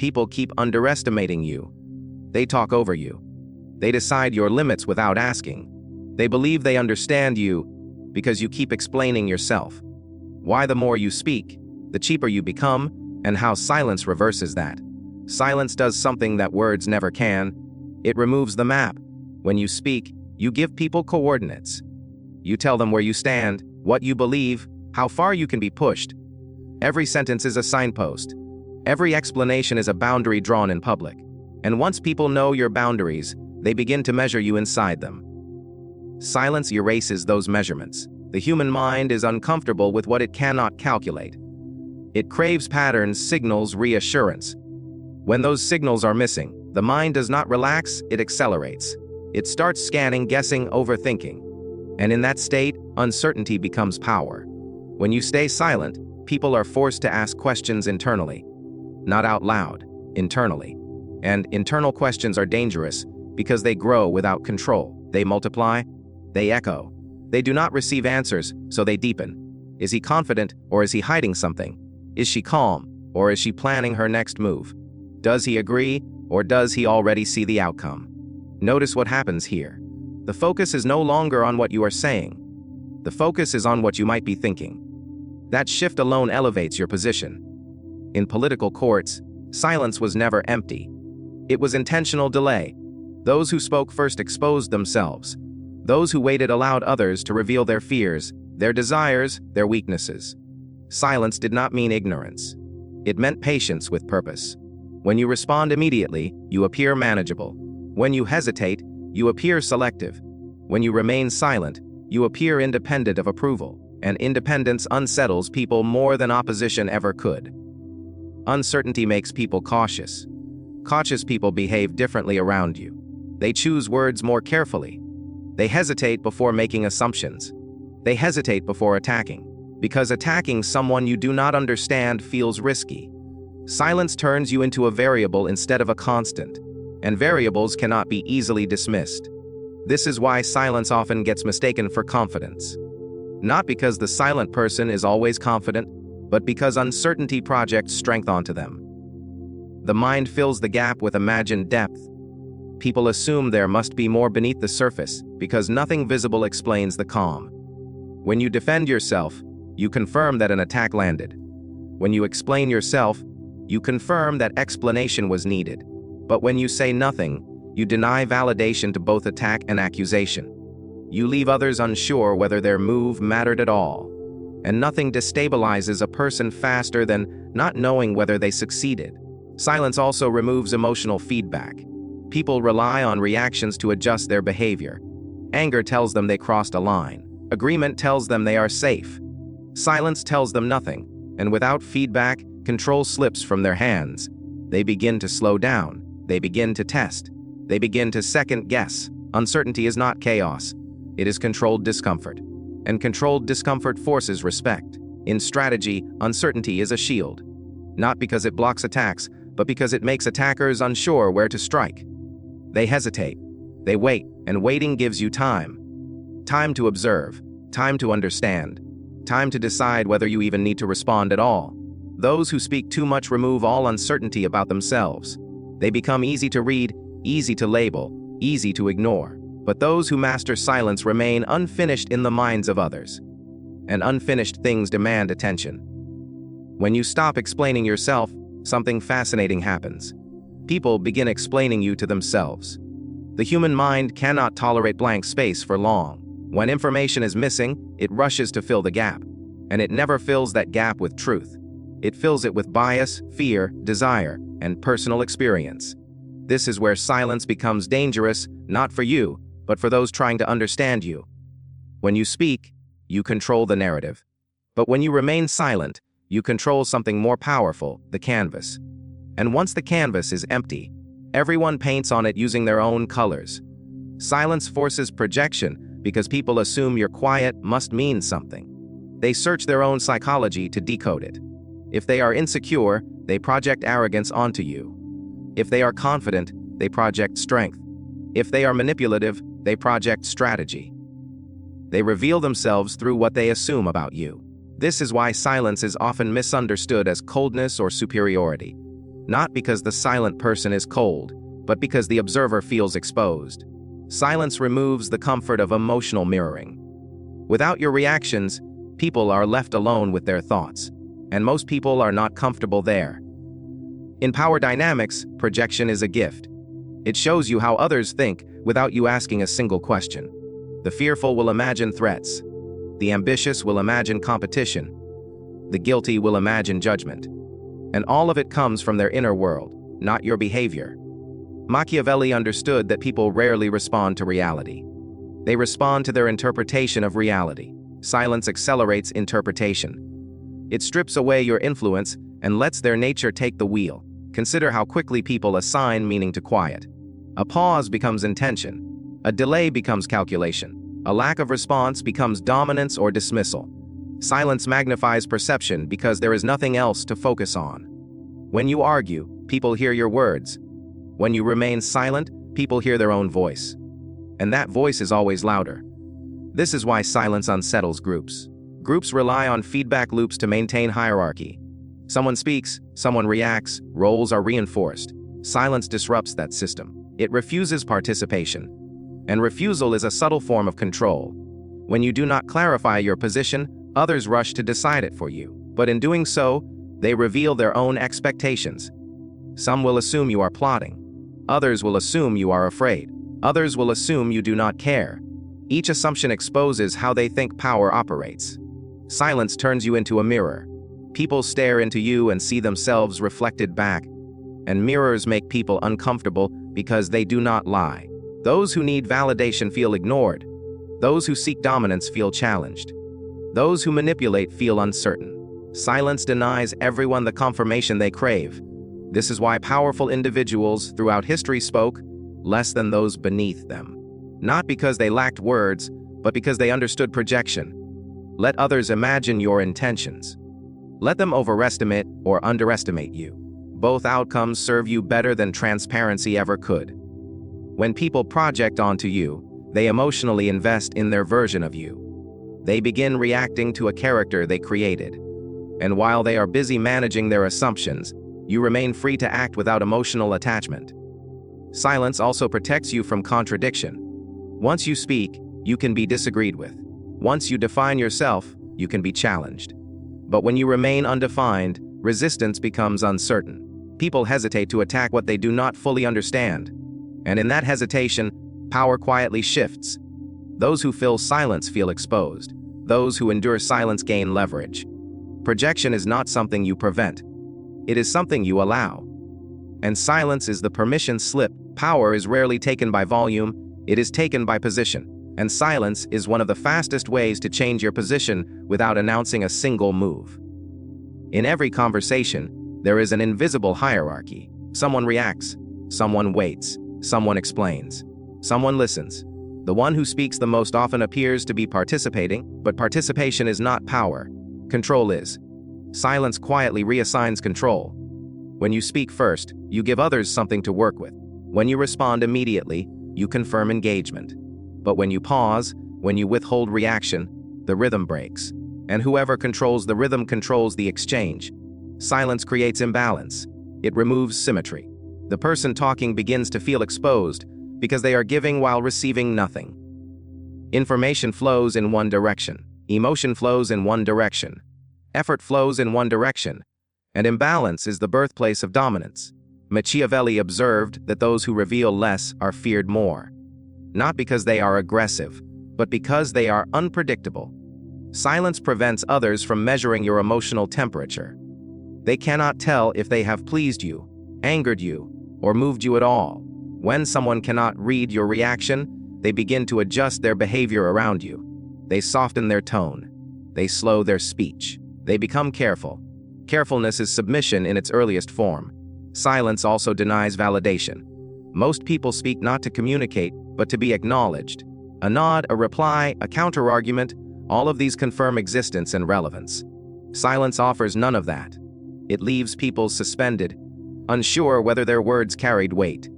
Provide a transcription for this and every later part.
People keep underestimating you. They talk over you. They decide your limits without asking. They believe they understand you because you keep explaining yourself. Why the more you speak, the cheaper you become, and how silence reverses that. Silence does something that words never can. It removes the map. When you speak, you give people coordinates. You tell them where you stand, what you believe, how far you can be pushed. Every sentence is a signpost. Every explanation is a boundary drawn in public. And once people know your boundaries, they begin to measure you inside them. Silence erases those measurements. The human mind is uncomfortable with what it cannot calculate. It craves patterns, signals, reassurance. When those signals are missing, the mind does not relax, it accelerates. It starts scanning, guessing, overthinking. And in that state, uncertainty becomes power. When you stay silent, people are forced to ask questions internally. Not out loud, internally. And internal questions are dangerous because they grow without control. They multiply, they echo. They do not receive answers, so they deepen. Is he confident, or is he hiding something? Is she calm, or is she planning her next move? Does he agree, or does he already see the outcome? Notice what happens here. The focus is no longer on what you are saying. The focus is on what you might be thinking. That shift alone elevates your position. In political courts, silence was never empty. It was intentional delay. Those who spoke first exposed themselves. Those who waited allowed others to reveal their fears, their desires, their weaknesses. Silence did not mean ignorance. It meant patience with purpose. When you respond immediately, you appear manageable. When you hesitate, you appear selective. When you remain silent, you appear independent of approval, and independence unsettles people more than opposition ever could. Uncertainty makes people cautious. Cautious people behave differently around you. They choose words more carefully. They hesitate before making assumptions. They hesitate before attacking, because attacking someone you do not understand feels risky. Silence turns you into a variable instead of a constant, and variables cannot be easily dismissed. This is why silence often gets mistaken for confidence. Not because the silent person is always confident, but because uncertainty projects strength onto them. The mind fills the gap with imagined depth. People assume there must be more beneath the surface because nothing visible explains the calm. When you defend yourself, you confirm that an attack landed. When you explain yourself, you confirm that explanation was needed. But when you say nothing, you deny validation to both attack and accusation. You leave others unsure whether their move mattered at all. And nothing destabilizes a person faster than not knowing whether they succeeded. Silence also removes emotional feedback. People rely on reactions to adjust their behavior. Anger tells them they crossed a line. Agreement tells them they are safe. Silence tells them nothing, and without feedback, control slips from their hands. They begin to slow down. They begin to test. They begin to second guess. Uncertainty is not chaos. It is controlled discomfort. And controlled discomfort forces respect. In strategy, uncertainty is a shield. Not because it blocks attacks, but because it makes attackers unsure where to strike. They hesitate. They wait, and waiting gives you time. Time to observe. Time to understand. Time to decide whether you even need to respond at all. Those who speak too much remove all uncertainty about themselves. They become easy to read, easy to label, easy to ignore. But those who master silence remain unfinished in the minds of others. And unfinished things demand attention. When you stop explaining yourself, something fascinating happens. People begin explaining you to themselves. The human mind cannot tolerate blank space for long. When information is missing, it rushes to fill the gap. And it never fills that gap with truth. It fills it with bias, fear, desire, and personal experience. This is where silence becomes dangerous, not for you, but for those trying to understand you. When you speak, you control the narrative. But when you remain silent, you control something more powerful, the canvas. And once the canvas is empty, everyone paints on it using their own colors. Silence forces projection because people assume your quiet must mean something. They search their own psychology to decode it. If they are insecure, they project arrogance onto you. If they are confident, they project strength. If they are manipulative, they project strategy. They reveal themselves through what they assume about you. This is why silence is often misunderstood as coldness or superiority. not because the silent person is cold, but because the observer feels exposed. Silence removes the comfort of emotional mirroring. Without your reactions, people are left alone with their thoughts, and most people are not comfortable there. In power dynamics, projection is a gift. It shows you how others think without you asking a single question. The fearful will imagine threats. The ambitious will imagine competition. The guilty will imagine judgment. And all of it comes from their inner world, not your behavior. Machiavelli understood that people rarely respond to reality. They respond to their interpretation of reality. Silence accelerates interpretation. It strips away your influence and lets their nature take the wheel. Consider how quickly people assign meaning to quiet. A pause becomes intention. A delay becomes calculation. A lack of response becomes dominance or dismissal. Silence magnifies perception because there is nothing else to focus on. When you argue, people hear your words. When you remain silent, people hear their own voice. And that voice is always louder. This is why silence unsettles groups. Groups rely on feedback loops to maintain hierarchy. Someone speaks, someone reacts, roles are reinforced. Silence disrupts that system. It refuses participation. And refusal is a subtle form of control. When you do not clarify your position, others rush to decide it for you. But in doing so, they reveal their own expectations. Some will assume you are plotting. Others will assume you are afraid. Others will assume you do not care. Each assumption exposes how they think power operates. Silence turns you into a mirror. People stare into you and see themselves reflected back, and mirrors make people uncomfortable because they do not lie. Those who need validation feel ignored. Those who seek dominance feel challenged. Those who manipulate feel uncertain. Silence denies everyone the confirmation they crave. This is why powerful individuals throughout history spoke less than those beneath them. Not because they lacked words, but because they understood projection. Let others imagine your intentions. Let them overestimate or underestimate you. Both outcomes serve you better than transparency ever could. When people project onto you, they emotionally invest in their version of you. They begin reacting to a character they created. And while they are busy managing their assumptions, you remain free to act without emotional attachment. Silence also protects you from contradiction. Once you speak, you can be disagreed with. Once you define yourself, you can be challenged. But when you remain undefined, resistance becomes uncertain. People hesitate to attack what they do not fully understand. And in that hesitation, power quietly shifts. Those who fill silence feel exposed. Those who endure silence gain leverage. Projection is not something you prevent. It is something you allow. And silence is the permission slip. Power is rarely taken by volume, it is taken by position. And silence is one of the fastest ways to change your position without announcing a single move. In every conversation, there is an invisible hierarchy. Someone reacts, someone waits, someone explains, someone listens. The one who speaks the most often appears to be participating, but participation is not power. Control is. Silence quietly reassigns control. When you speak first, you give others something to work with. When you respond immediately, you confirm engagement. But when you pause, when you withhold reaction, the rhythm breaks. And whoever controls the rhythm controls the exchange. Silence creates imbalance. It removes symmetry. The person talking begins to feel exposed because they are giving while receiving nothing. Information flows in one direction. Emotion flows in one direction. Effort flows in one direction. And imbalance is the birthplace of dominance. Machiavelli observed that those who reveal less are feared more. Not because they are aggressive, but because they are unpredictable. Silence prevents others from measuring your emotional temperature. They cannot tell if they have pleased you, angered you, or moved you at all. When someone cannot read your reaction, they begin to adjust their behavior around you. They soften their tone. They slow their speech. They become careful. Carefulness is submission in its earliest form. Silence also denies validation. Most people speak not to communicate, but to be acknowledged. A nod, a reply, a counter-argument, all of these confirm existence and relevance. Silence offers none of that. It leaves people suspended, unsure whether their words carried weight.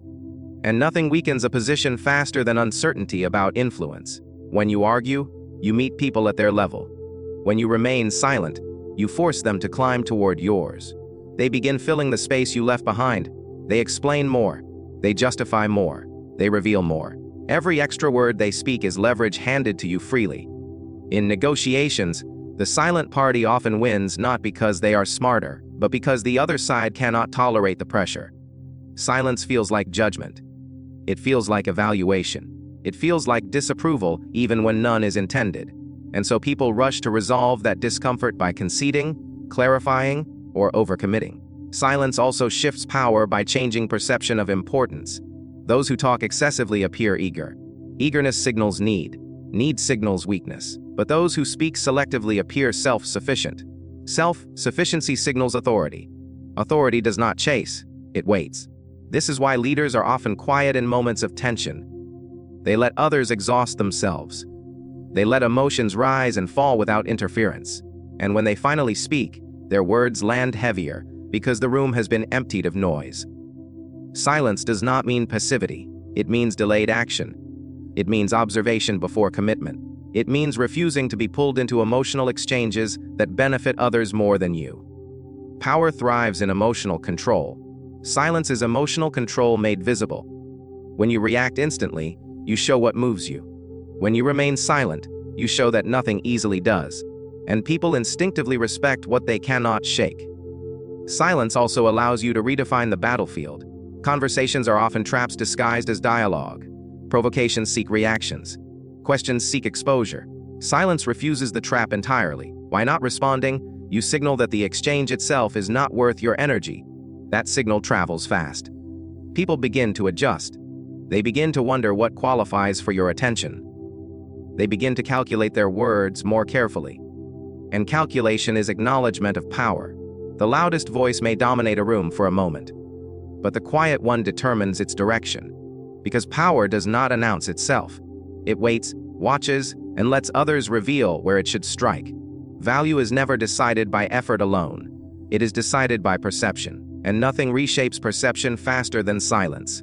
And nothing weakens a position faster than uncertainty about influence. When you argue, you meet people at their level. When you remain silent, you force them to climb toward yours. They begin filling the space you left behind. They explain more. They justify more. They reveal more. Every extra word they speak is leverage handed to you freely. In negotiations, the silent party often wins not because they are smarter, but because the other side cannot tolerate the pressure. Silence feels like judgment. It feels like evaluation. It feels like disapproval even when none is intended. And so people rush to resolve that discomfort by conceding, clarifying, or overcommitting. Silence also shifts power by changing perception of importance. Those who talk excessively appear eager. Eagerness signals need. Need signals weakness. But those who speak selectively appear self-sufficient. Self-sufficiency signals authority. Authority does not chase, it waits. This is why leaders are often quiet in moments of tension. They let others exhaust themselves. They let emotions rise and fall without interference. And when they finally speak, their words land heavier because the room has been emptied of noise. Silence does not mean passivity. It means delayed action. It means observation before commitment. It means refusing to be pulled into emotional exchanges that benefit others more than you. Power thrives in emotional control. Silence is emotional control made visible. When you react instantly, you show what moves you. When you remain silent, you show that nothing easily does. And people instinctively respect what they cannot shake. Silence also allows you to redefine the battlefield. Conversations are often traps disguised as dialogue. Provocations seek reactions. Questions seek exposure. Silence refuses the trap entirely. By not responding, you signal that the exchange itself is not worth your energy. That signal travels fast. People begin to adjust. They begin to wonder what qualifies for your attention. They begin to calculate their words more carefully. And calculation is acknowledgement of power. The loudest voice may dominate a room for a moment, but the quiet one determines its direction. Because power does not announce itself. It waits, watches, and lets others reveal where it should strike. Value is never decided by effort alone. It is decided by perception, and nothing reshapes perception faster than silence.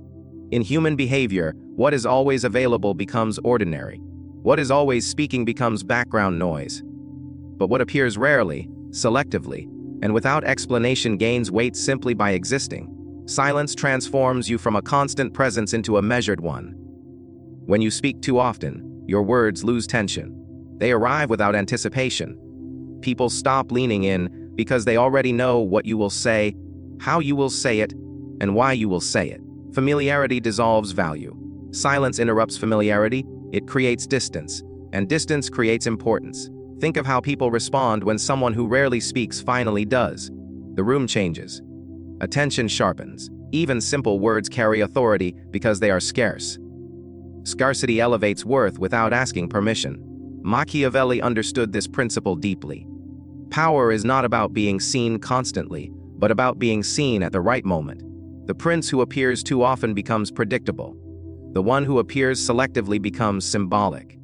In human behavior, what is always available becomes ordinary. What is always speaking becomes background noise. But what appears rarely, selectively, and without explanation gains weight simply by existing. Silence transforms you from a constant presence into a measured one. When you speak too often, your words lose tension. They arrive without anticipation. People stop leaning in because they already know what you will say, how you will say it, and why you will say it. Familiarity dissolves value. Silence interrupts familiarity. It creates distance, and distance creates importance. Think of how people respond when someone who rarely speaks finally does. The room changes. Attention sharpens. Even simple words carry authority because they are scarce. Scarcity elevates worth without asking permission. Machiavelli understood this principle deeply. Power is not about being seen constantly, but about being seen at the right moment. The prince who appears too often becomes predictable. The one who appears selectively becomes symbolic.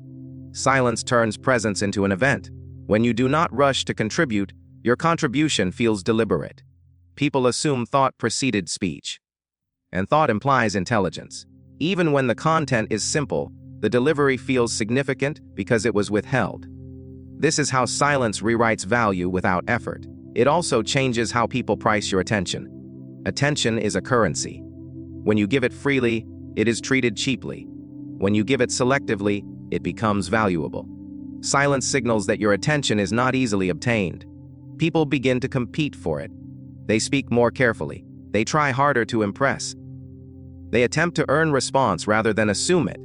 Silence turns presence into an event. When you do not rush to contribute, your contribution feels deliberate. People assume thought preceded speech. And thought implies intelligence. Even when the content is simple, the delivery feels significant because it was withheld. This is how silence rewrites value without effort. It also changes how people price your attention. Attention is a currency. When you give it freely, it is treated cheaply. When you give it selectively, it becomes valuable. Silence signals that your attention is not easily obtained. People begin to compete for it. They speak more carefully. They try harder to impress. They attempt to earn response rather than assume it.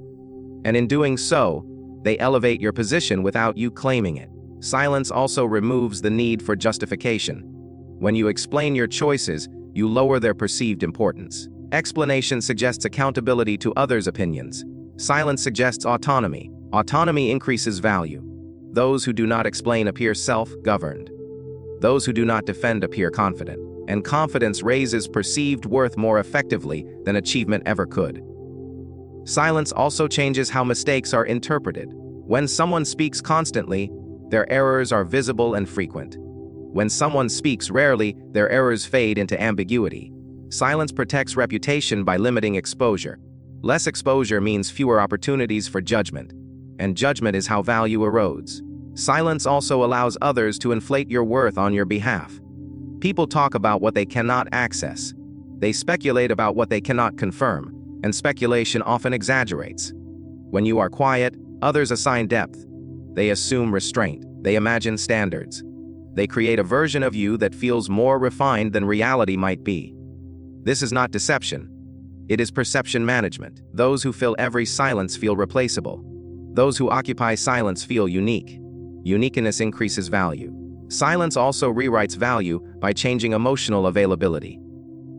And in doing so, they elevate your position without you claiming it. Silence also removes the need for justification. When you explain your choices, you lower their perceived importance. Explanation suggests accountability to others' opinions. Silence suggests autonomy. Autonomy increases value. Those who do not explain appear self-governed. Those who do not defend appear confident. And confidence raises perceived worth more effectively than achievement ever could. Silence also changes how mistakes are interpreted. When someone speaks constantly, their errors are visible and frequent. When someone speaks rarely, their errors fade into ambiguity. Silence protects reputation by limiting exposure. Less exposure means fewer opportunities for judgment, and judgment is how value erodes. Silence also allows others to inflate your worth on your behalf. People talk about what they cannot access. They speculate about what they cannot confirm, and speculation often exaggerates. When you are quiet, others assign depth. They assume restraint. They imagine standards. They create a version of you that feels more refined than reality might be. This is not deception. It is perception management. Those who fill every silence feel replaceable. Those who occupy silence feel unique. Uniqueness increases value. Silence also rewrites value by changing emotional availability.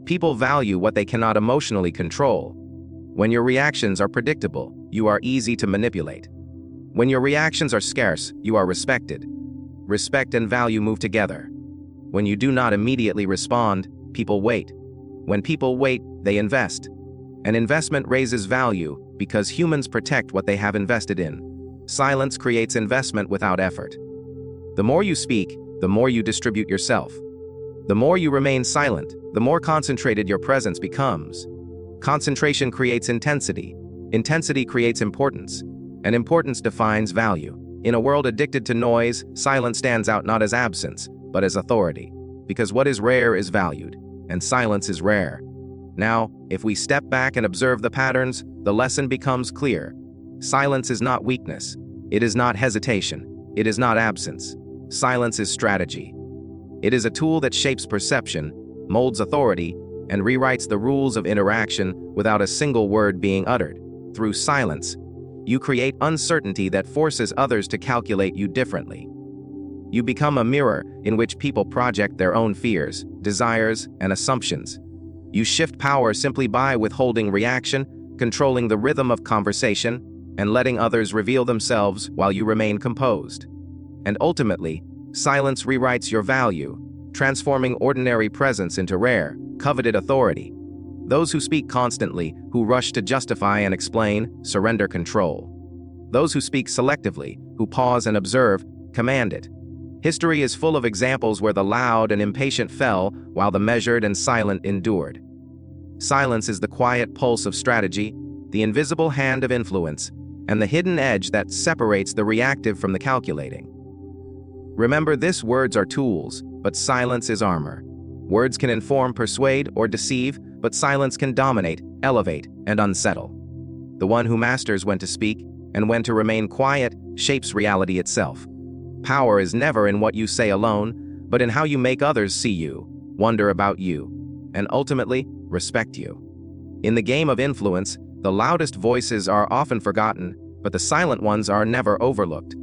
People value what they cannot emotionally control. When your reactions are predictable, you are easy to manipulate. When your reactions are scarce, you are respected. Respect and value move together. When you do not immediately respond, people wait. When people wait, they invest. An investment raises value because humans protect what they have invested in. Silence creates investment without effort. The more you speak, the more you distribute yourself. The more you remain silent, the more concentrated your presence becomes. Concentration creates intensity. Intensity creates importance. And importance defines value. In a world addicted to noise, silence stands out not as absence, but as authority. Because what is rare is valued, and silence is rare. Now, if we step back and observe the patterns, the lesson becomes clear. Silence is not weakness. It is not hesitation. It is not absence. Silence is strategy. It is a tool that shapes perception, molds authority, and rewrites the rules of interaction without a single word being uttered. Through silence, you create uncertainty that forces others to calculate you differently. You become a mirror in which people project their own fears, desires, and assumptions. You shift power simply by withholding reaction, controlling the rhythm of conversation, and letting others reveal themselves while you remain composed. And ultimately, silence rewrites your value, transforming ordinary presence into rare, coveted authority. Those who speak constantly, who rush to justify and explain, surrender control. Those who speak selectively, who pause and observe, command it. History is full of examples where the loud and impatient fell while the measured and silent endured. Silence is the quiet pulse of strategy, the invisible hand of influence, and the hidden edge that separates the reactive from the calculating. Remember this: words are tools, but silence is armor. Words can inform, persuade, or deceive, but silence can dominate, elevate, and unsettle. The one who masters when to speak and when to remain quiet shapes reality itself. Power is never in what you say alone, but in how you make others see you, wonder about you, and ultimately respect you. In the game of influence, the loudest voices are often forgotten, but the silent ones are never overlooked.